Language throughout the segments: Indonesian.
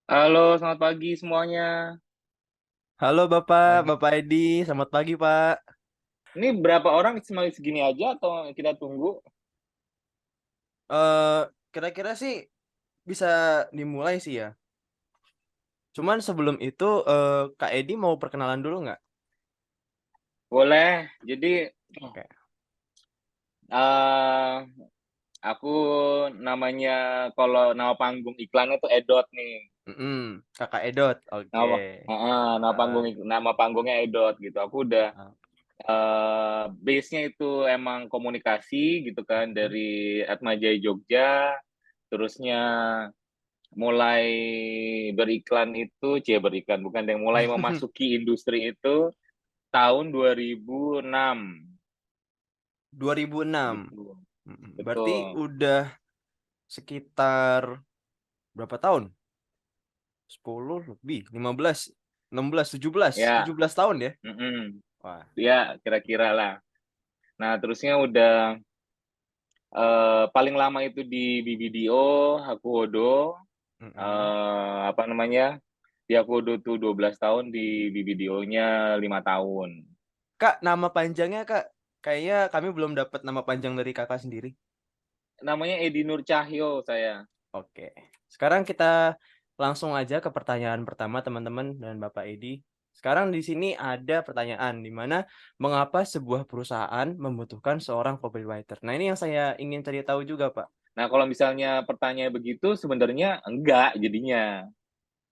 Halo, selamat pagi semuanya. Halo Bapak, Pagi. Bapak Edi, selamat pagi Pak. Ini berapa orang cuma segini aja atau kita tunggu? Eh, Kira-kira sih bisa dimulai sih ya. Cuman sebelum itu Kak Edi mau perkenalan dulu nggak? Boleh. Jadi Oke. eh aku namanya kalau nama panggung iklannya tuh Edot nih. Kakak Edot, oke. Nama Eh, nama panggungnya Edot gitu. Aku udah eh, base-nya itu emang komunikasi gitu kan dari Atmajaya Jogja. Terusnya mulai beriklan itu, beriklan bukan yang mulai memasuki industri itu tahun 2006 2006. gitu. Berarti Betul. udah sekitar berapa tahun? 10 lebih, 15, 16, 17, Ya, 17 tahun ya? mm-mm. Wah. Ya kira-kira lah. Nah, terusnya udah paling lama itu di BBDO, Hakuhodo, Mm-mm. apa namanya? Di Hakuhodo tuh 12 tahun, di BBDO-nya 5 tahun. Kak, nama panjangnya Kak? Kayaknya kami belum dapat nama panjang dari Kakak sendiri. Namanya Edi Nur Cahyo saya. Oke, sekarang kita langsung aja ke pertanyaan pertama teman-teman dan Bapak Edi. Sekarang di sini ada pertanyaan di mana mengapa sebuah perusahaan membutuhkan seorang copywriter. Nah, ini yang saya ingin cari tahu juga, Pak. Nah, kalau misalnya pertanyaan begitu sebenarnya enggak jadinya.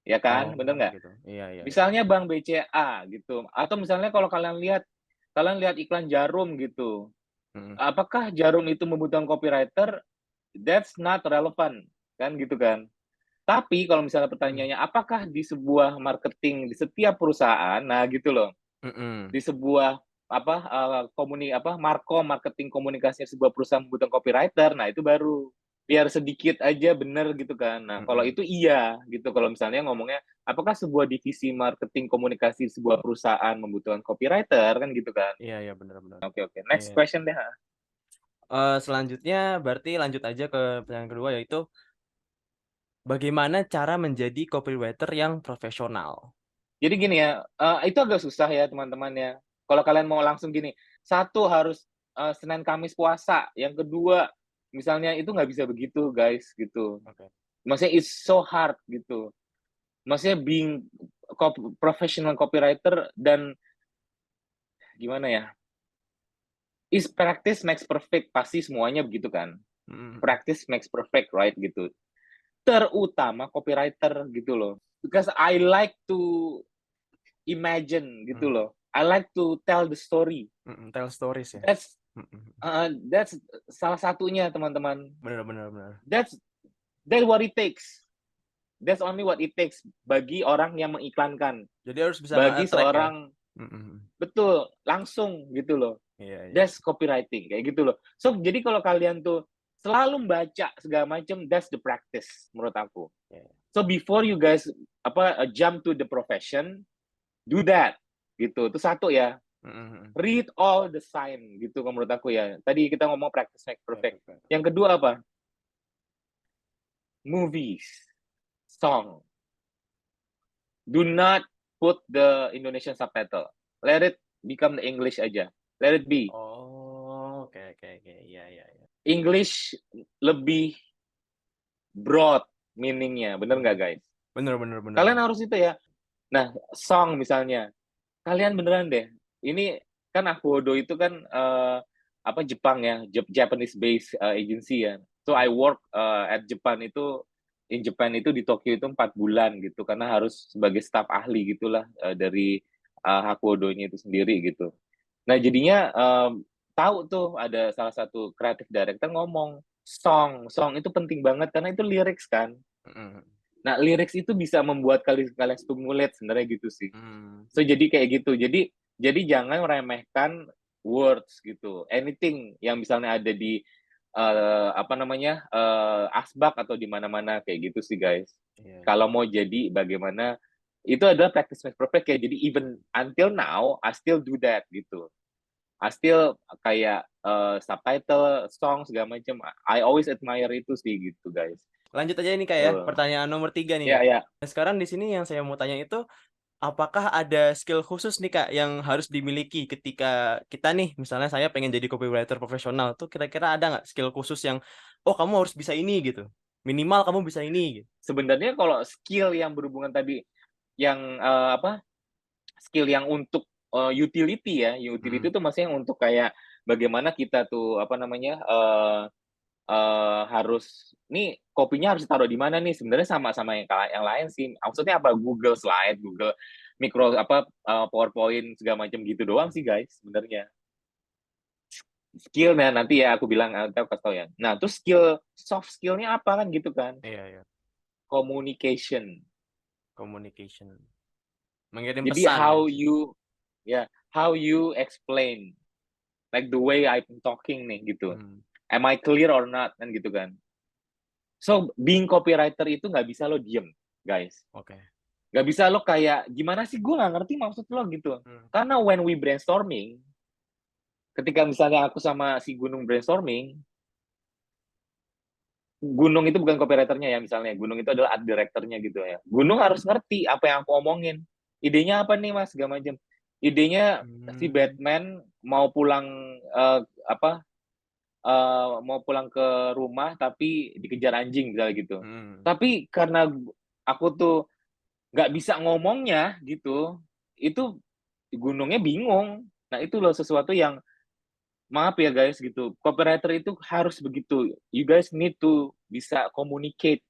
Ya Oh, kan? Bener nggak? gitu. Iya, iya, iya. Misalnya Bank BCA gitu, atau misalnya kalau kalian lihat iklan jarum gitu, Mm-mm. apakah jarum itu membutuhkan copywriter? That's not relevant, kan gitu kan. Tapi kalau misalnya Mm-mm. pertanyaannya, apakah di sebuah marketing di setiap perusahaan, nah gitu loh, Mm-mm. di sebuah apa marketing komunikasi sebuah perusahaan membutuhkan copywriter, nah itu baru biar sedikit aja bener gitu kan. Nah, kalau Mm-mm. itu iya gitu. Kalau misalnya ngomongnya apakah sebuah divisi marketing komunikasi sebuah perusahaan membutuhkan copywriter kan gitu kan. Iya, iya, benar-benar. Oke, oke. Iya. Next question deh. Selanjutnya berarti lanjut aja ke pertanyaan kedua yaitu bagaimana cara menjadi copywriter yang profesional? Jadi gini ya, itu agak susah ya teman-teman ya. Kalau kalian mau langsung gini, satu harus Senin Kamis puasa, yang kedua misalnya itu nggak bisa begitu guys gitu. Oke. Maksudnya it's so hard gitu. Maksudnya being professional copywriter dan gimana ya? Is practice makes perfect, pasti semuanya begitu kan. Mm-mm. Practice makes perfect, right gitu. Terutama copywriter gitu loh. Because I like to imagine gitu Mm. loh. I like to tell the story. Mm-mm. Tell stories ya. That's Mm-mm. that's salah satunya teman-teman. Benar, benar, benar. That's that's what it takes. That's only what it takes bagi orang yang mengiklankan, Jadi harus bisa bagi nge-attract ya. seorang Mm-mm. betul langsung gitu loh. Iya, iya. That's copywriting kayak gitu loh. So jadi kalau kalian tuh selalu baca segala macam, that's the practice menurut aku. Iya. So before you guys jump to the profession, do that gitu. Itu satu ya. Mm-mm. Read all the sign gitu menurut aku ya. Tadi kita ngomong practice make Iya, perfect. betul. Yang kedua apa? Movies, song. Do not put the Indonesian subtitle. Let it become the English aja. Let it be. Oh, oke, oke, oke. Iya, iya, iya. English lebih broad meaningnya, bener nggak Mm. guys? Bener, bener, bener, Kalian bener. harus itu ya. Nah, song misalnya, kalian beneran deh. Ini kan Akuodo itu kan apa Jepang ya, Japanese based agency ya. So I Mm. work at Japan itu in Japan itu di Tokyo itu 4 bulan gitu karena harus sebagai staf ahli gitulah dari Hakuodo-nya itu sendiri gitu. Nah jadinya tahu tuh ada salah satu creative director ngomong song itu penting banget karena itu lyrics kan. Mm-mm. Nah lyrics itu bisa membuat kalian stimulate sebenarnya gitu sih. Mm. So jadi kayak gitu. Jadi jangan meremehkan words gitu. Anything yang misalnya ada di apa namanya asbak atau di mana-mana kayak gitu sih guys. Iya, iya. Kalau mau jadi bagaimana itu adalah practice makes perfect ya. Jadi even until now I still do that gitu. I still kayak subtitle, song segala macam. I always admire itu sih gitu guys. Lanjut aja nih Kak ya, Tuh. pertanyaan nomor 3 nih Ya, Kak. ya. Nah, sekarang di sini yang saya mau tanya itu, apakah ada skill khusus nih Kak yang harus dimiliki ketika kita nih, misalnya saya pengen jadi copywriter profesional tuh kira-kira ada nggak skill khusus yang, oh kamu harus bisa ini gitu, minimal kamu bisa ini gitu. Sebenarnya kalau skill yang berhubungan tadi yang apa? Skill yang untuk utility ya, utility Mhm, itu maksudnya untuk kayak bagaimana kita tuh apa namanya harus nih kopinya harus taruh di mana nih, sebenarnya sama-sama yang lain sih. Maksudnya apa, Google Slide, Google apa, PowerPoint segala macam gitu doang sih guys sebenarnya. Skill, nah nanti ya aku bilang, nanti aku kasih tahu ya. Nah terus soft skill-nya apa kan gitu kan, iya iya, communication. communication, mengirim Jadi pesan ya. how you explain, like the way I'm talking nih gitu. Mmm, Am I clear or not kan gitu kan. So being copywriter itu nggak bisa lo diem guys. oke, Nggak bisa lo kayak, gimana sih gue nggak ngerti maksud lo gitu. mmm, Karena when we brainstorming, ketika misalnya aku sama si Gunung brainstorming, Gunung itu bukan copywriternya ya misalnya, Gunung itu adalah art directornya gitu ya. Gunung harus ngerti apa yang aku omongin. Idenya apa nih mas, segala macam. Idenya si mmm, Batman mau pulang apa mau pulang ke rumah tapi dikejar anjing misalnya gitu. mhm, Tapi karena aku tuh nggak bisa ngomongnya gitu, itu gunungnya bingung. Nah itu loh sesuatu yang, maaf ya guys gitu, copywriter itu harus begitu. You guys need to bisa communicate,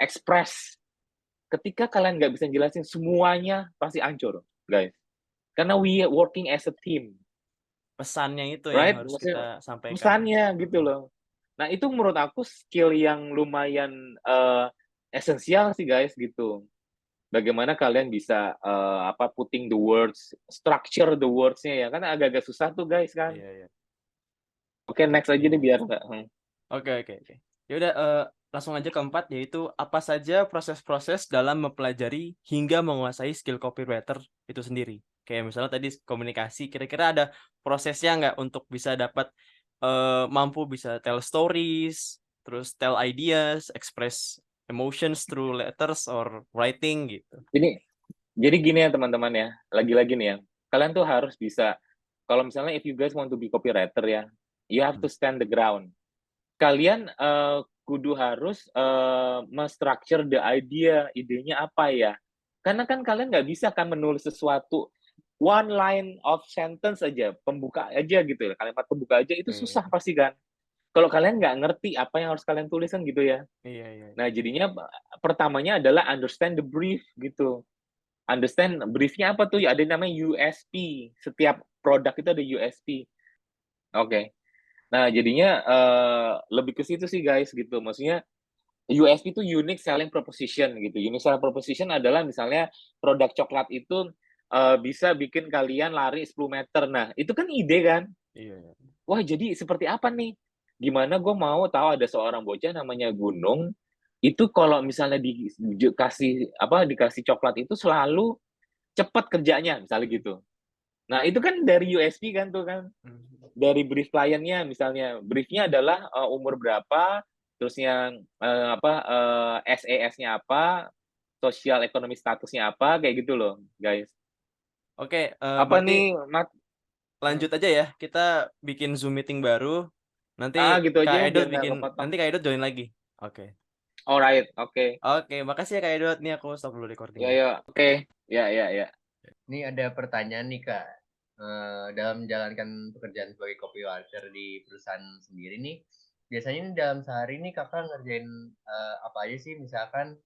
express. Ketika kalian nggak bisa jelasin semuanya pasti hancur, guys. Karena we working as a team, pesannya itu yang right? harus Maksudnya kita sampaikan, pesannya gitu mhm, loh. Nah itu menurut aku skill yang lumayan esensial sih guys gitu. Bagaimana kalian bisa apa putting the words, structure the words-nya ya kan agak-agak susah tuh guys kan. iya iya, Oke next aja iya deh iya. biar nggak. Oke oke oke. Ya udah, langsung aja keempat yaitu apa saja proses-proses dalam mempelajari hingga menguasai skill copywriter itu sendiri. Kayak misalnya tadi komunikasi, kira-kira ada prosesnya nggak untuk bisa dapat, mampu bisa tell stories, terus tell ideas, express emotions through letters or writing gitu? Jadi jadi gini ya teman-teman ya, lagi-lagi nih ya, kalian tuh harus bisa, kalau misalnya if you guys want to be copywriter ya, you have Mmm, to stand the ground. Kalian kudu harus me-structure the idea, idenya apa ya. Karena kan kalian nggak bisa kan menulis sesuatu one line of sentence aja, pembuka aja gitu ya, kalimat pembuka aja itu iya susah pasti kan. Kalau kalian nggak ngerti apa yang harus kalian tulis kan gitu ya. iya iya iya. Nah jadinya pertamanya adalah understand the brief gitu. Understand briefnya apa tuh? Ya ada namanya USP. Setiap produk itu ada USP. Oke. Nah, jadinya lebih ke situ sih guys gitu. Maksudnya USP itu unique selling proposition gitu. Unique selling proposition adalah misalnya produk coklat itu bisa bikin kalian lari 10 meter. Nah, itu kan ide kan? Iya iya. Wah, jadi seperti apa nih? Gimana gue mau tahu ada seorang bocah namanya Gunung, itu kalau misalnya dikasih apa dikasih coklat itu selalu cepat kerjanya, misalnya gitu. Nah, itu kan dari USP kan tuh kan. Mmm, Dari brief kliennya misalnya, briefnya adalah umur berapa, terus yang apa SES-nya apa, sosial ekonomi statusnya apa, kayak gitu loh, guys. oke, Apa berarti nih, Mat? Mhm. lanjut aja ya, kita bikin Zoom meeting baru, nanti Gitu aja Kak biar Edot nggak bikin kepotong. nanti Kak Edot join lagi. Oke. Alright, oke. Oke, makasih ya Kak Edot, nih aku stop dulu Ya recording-nya. ya, oke. Ya ya ya. Ini ada pertanyaan nih Kak. Dalam menjalankan pekerjaan sebagai copywriter di perusahaan sendiri nih, biasanya nih dalam sehari nih Kakak ngerjain apa aja sih? Misalkan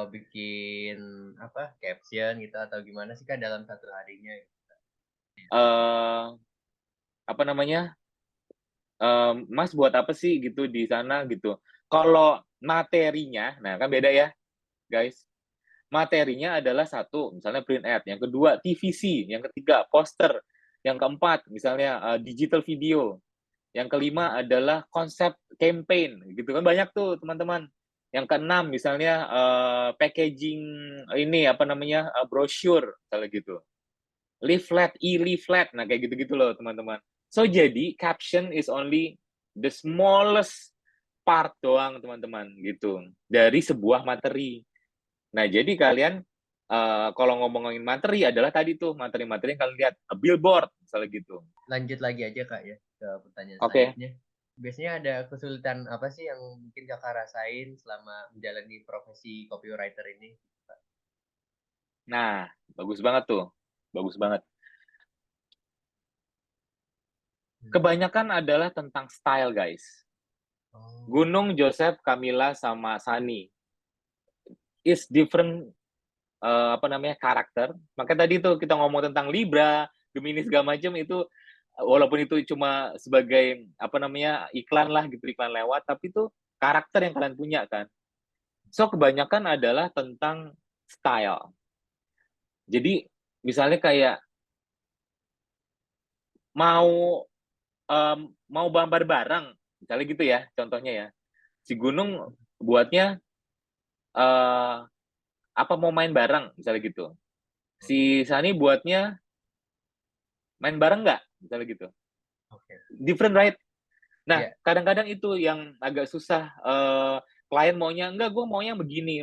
bikin apa caption gitu atau gimana sih Kak dalam satu harinya? Eee, apa namanya, "Mas buat apa sih gitu di sana?" Gitu. Kalau materinya, nah kan beda ya, guys. Materinya adalah satu, misalnya print ad, yang kedua TVC, yang ketiga poster, yang keempat misalnya digital video, yang kelima adalah konsep campaign, gitu kan banyak tuh teman-teman. Yang keenam misalnya packaging ini apa namanya brosur misalnya gitu, leaflet, e-leaflet, nah kayak gitu-gitu loh teman-teman. So jadi caption is only the smallest part doang teman-teman gitu dari sebuah materi. Nah, jadi kalian kalau ngomongin materi adalah tadi tuh materi-materi yang kalian lihat, billboard misalnya gitu. Lanjut lagi aja Kak ya ke pertanyaan Oke. selanjutnya. Biasanya ada kesulitan apa sih yang mungkin Kakak rasain selama menjalani profesi copywriter ini? Nah, bagus banget tuh. Bagus banget. Kebanyakan adalah tentang style, guys. Oh, Gunung, Joseph, Camilla, sama Sani is different karakter. Maka tadi tuh kita ngomong tentang Libra, Gemini segala macam itu walaupun itu cuma sebagai iklan lah gitu, iklan lewat, tapi itu karakter yang kalian punya kan. So kebanyakan adalah tentang style. Jadi misalnya kayak mau mau gambar bareng, misalnya gitu ya, contohnya ya. Si Gunung buatnya mau main bareng, misalnya gitu. Si Sani buatnya main bareng nggak, misalnya gitu. oke. Different, right? Nah, Ya, kadang-kadang itu yang agak susah. Klien maunya, enggak, gue maunya begini,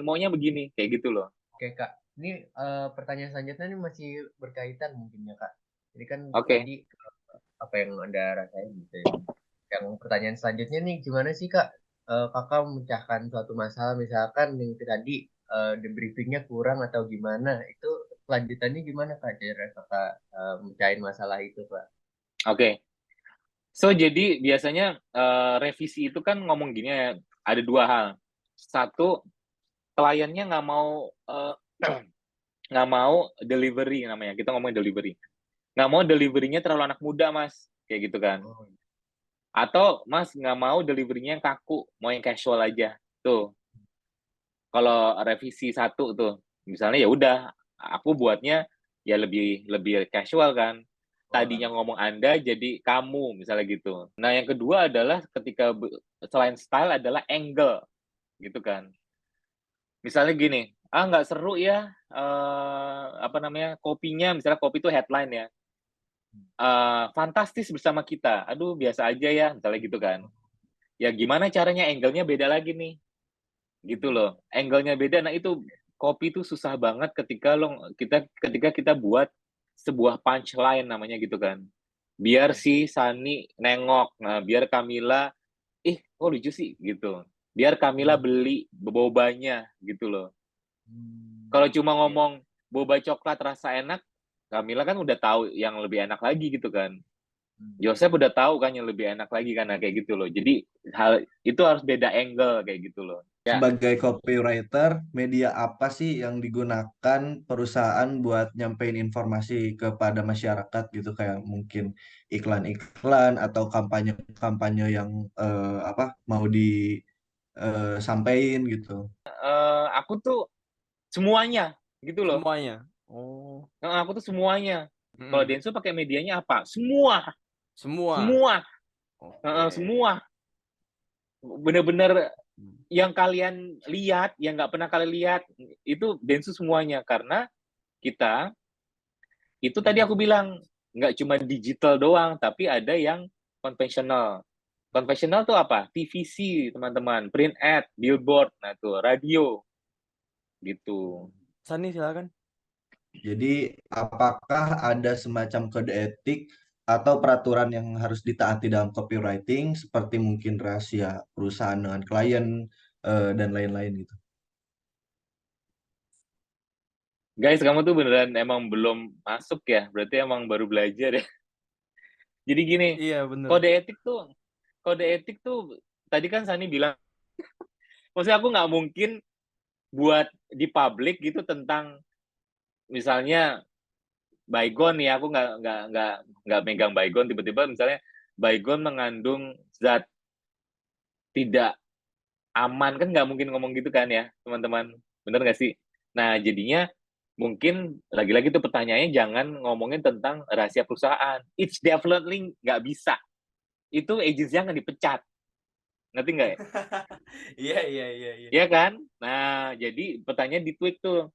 kayak gitu loh. oke Kak. Ini pertanyaan selanjutnya ini masih berkaitan mungkin ya Kak. Jadi kan Oke. tadi apa yang Anda rasain gitu ya. Yang pertanyaan selanjutnya nih gimana sih Kak Kakak memecahkan suatu masalah misalkan yang tadi the briefingnya kurang atau gimana itu lanjutannya gimana Kak cara Kakak mecahin masalah itu Pak? Oke. So, jadi biasanya revisi itu kan ngomong gini ya, ada dua hal. Satu, kliennya nggak mau delivery namanya. Kita ngomongin delivery. Nggak mau deliverynya terlalu anak muda, Mas. Kayak gitu kan. Oh, Atau Mas nggak mau deliverynya yang kaku, mau yang casual aja. Tuh, kalau revisi satu tuh, misalnya ya udah, aku buatnya ya lebih lebih casual kan. Tadinya ngomong Anda jadi kamu, misalnya gitu. Nah, yang kedua adalah ketika selain style adalah angle, gitu kan. Misalnya gini, nggak seru ya, kopinya, misalnya kopi itu headline ya, fantastis bersama kita, aduh biasa aja ya, misalnya gitu kan. Ya gimana caranya angle-nya beda lagi nih, gitu loh. Angle-nya beda, nah itu kopi itu susah banget ketika kita buat sebuah punchline namanya gitu kan. Biar si Sani nengok, nah biar Camilla, ih kok lucu sih gitu. Biar Camilla beli bobanya gitu loh. Kalau cuma Iya. ngomong boba coklat rasa enak, Camilla kan udah tahu yang lebih enak lagi gitu kan. Joseph udah tahu kan yang lebih enak lagi kan, nah, kayak gitu loh. Jadi hal itu harus beda angle kayak gitu loh. Ya, Sebagai copywriter, media apa sih yang digunakan perusahaan buat nyampein informasi kepada masyarakat gitu kayak mungkin iklan-iklan atau kampanye-kampanye yang mau disampaikan gitu. aku tuh semuanya gitu loh. Semuanya. Oh. Aku tuh semuanya. Kalau Mm-mm. Densu pakai medianya apa? Semua, Semua. semua, Oke. semua. Bener-bener yang kalian lihat, yang nggak pernah kalian lihat, itu Densu semuanya. Karena kita, itu tadi aku bilang, nggak cuma digital doang, tapi ada yang konvensional. Konvensional tuh apa? TVC, teman-teman. Print ad, billboard, nah tuh, radio. Gitu. Sani silakan. Jadi, apakah ada semacam kode etik atau peraturan yang harus ditaati dalam copywriting seperti mungkin rahasia perusahaan dengan klien dan lain-lain gitu? Guys, kamu tuh beneran emang belum masuk ya? Berarti emang baru belajar ya? Jadi gini, Iya, bener. kode etik tuh tadi kan Sani bilang, maksudnya aku nggak mungkin buat di publik gitu tentang misalnya baygon ya, aku nggak megang baygon, tiba-tiba misalnya baygon mengandung zat tidak aman, kan nggak mungkin ngomong gitu kan ya, teman-teman, bener nggak sih? Nah, jadinya mungkin lagi-lagi tuh pertanyaannya jangan ngomongin tentang rahasia perusahaan. It's definitely nggak bisa. Itu agency-nya nggak dipecat. Ngerti nggak ya? Iya, iya, iya, iya. Iya kan? Nah, jadi pertanyaan di tweet tuh.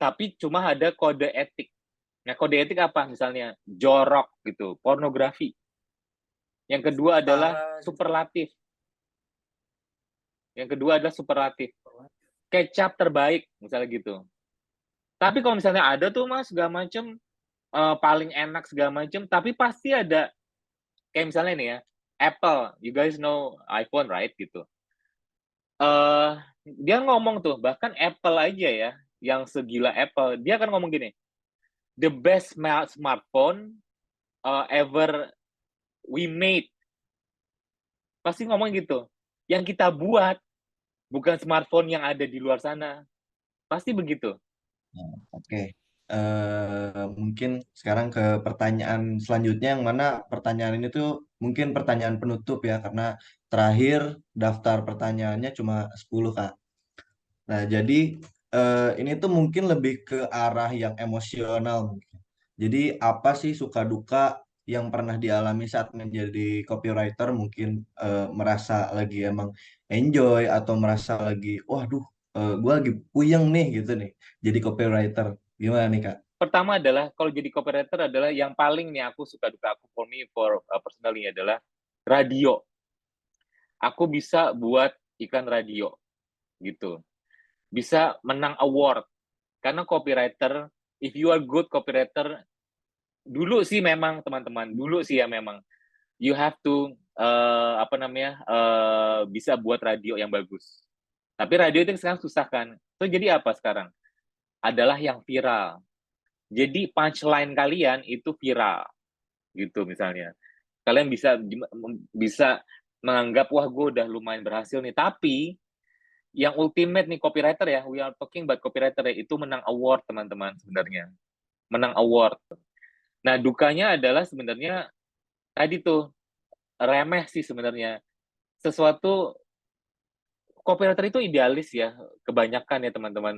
Tapi cuma ada kode etik. Nah, kode etik apa? Misalnya jorok gitu, pornografi. Yang kedua adalah Setara gitu. superlatif. Yang kedua adalah superlatif. Kecap terbaik, misalnya gitu. Tapi kalau misalnya ada tuh Mas segala macem, paling enak segala macem, tapi pasti ada kayak misalnya nih ya, Apple, you guys know iPhone right gitu. Dia ngomong tuh, bahkan Apple aja ya, yang segila Apple, dia akan ngomong gini, the best smartphone ever we made. Pasti ngomong gitu. Yang kita buat bukan smartphone yang ada di luar sana. Pasti begitu. Nah, oke. Mungkin sekarang ke pertanyaan selanjutnya, yang mana pertanyaan ini tuh mungkin pertanyaan penutup ya, karena terakhir daftar pertanyaannya cuma 10, Kak. Nah, jadi ini tuh mungkin lebih ke arah yang emosional mungkin. Jadi apa sih suka duka yang pernah dialami saat menjadi copywriter? Mungkin merasa lagi emang enjoy, atau merasa lagi, waduh, gue lagi puyeng nih gitu nih, jadi copywriter. Gimana nih, Kak? Pertama adalah kalau jadi copywriter adalah yang paling nih aku suka duka aku for me for personally adalah radio. Aku bisa buat iklan radio gitu. Bisa menang award. Karena copywriter, if you are good copywriter, dulu sih memang teman-teman, dulu sih ya memang you have to bisa buat radio yang bagus. Tapi radio itu sekarang susah kan. So jadi apa sekarang? Adalah yang viral. Jadi punchline kalian itu viral gitu misalnya. Kalian bisa menganggap wah gue udah lumayan berhasil nih. Tapi yang ultimate nih copywriter ya, we are talking about copywriter ya, itu menang award teman-teman sebenarnya. Menang award. Nah dukanya adalah sebenarnya tadi tuh remeh sih sebenarnya. Sesuatu copywriter itu idealis ya, kebanyakan ya teman-teman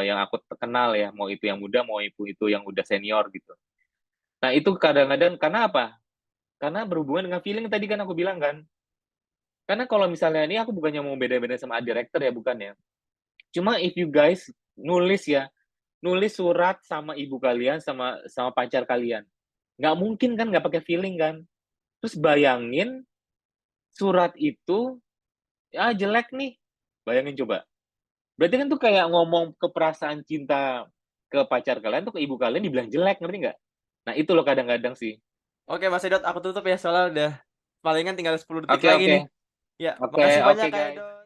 yang aku kenal ya, mau itu yang muda, mau itu yang udah senior gitu. Nah itu kadang-kadang karena apa? Karena berhubungan dengan feeling tadi kan aku bilang kan. Karena kalau misalnya ini aku bukannya mau beda-beda sama art director ya, bukan ya. Cuma if you guys nulis ya, nulis surat sama ibu kalian, sama sama pacar kalian. Nggak mungkin kan nggak pakai feeling kan. Terus bayangin surat itu, ya jelek nih. Bayangin coba. Berarti kan tuh kayak ngomong ke perasaan cinta ke pacar kalian tuh ke ibu kalian dibilang jelek, ngerti nggak? Nah itu loh kadang-kadang sih. Oke Mas Edot, aku tutup ya soalnya udah palingan tinggal 10 detik Oke, lagi oke. nih. Ya, Oke, makasih oke banyak Kak guys. Edot.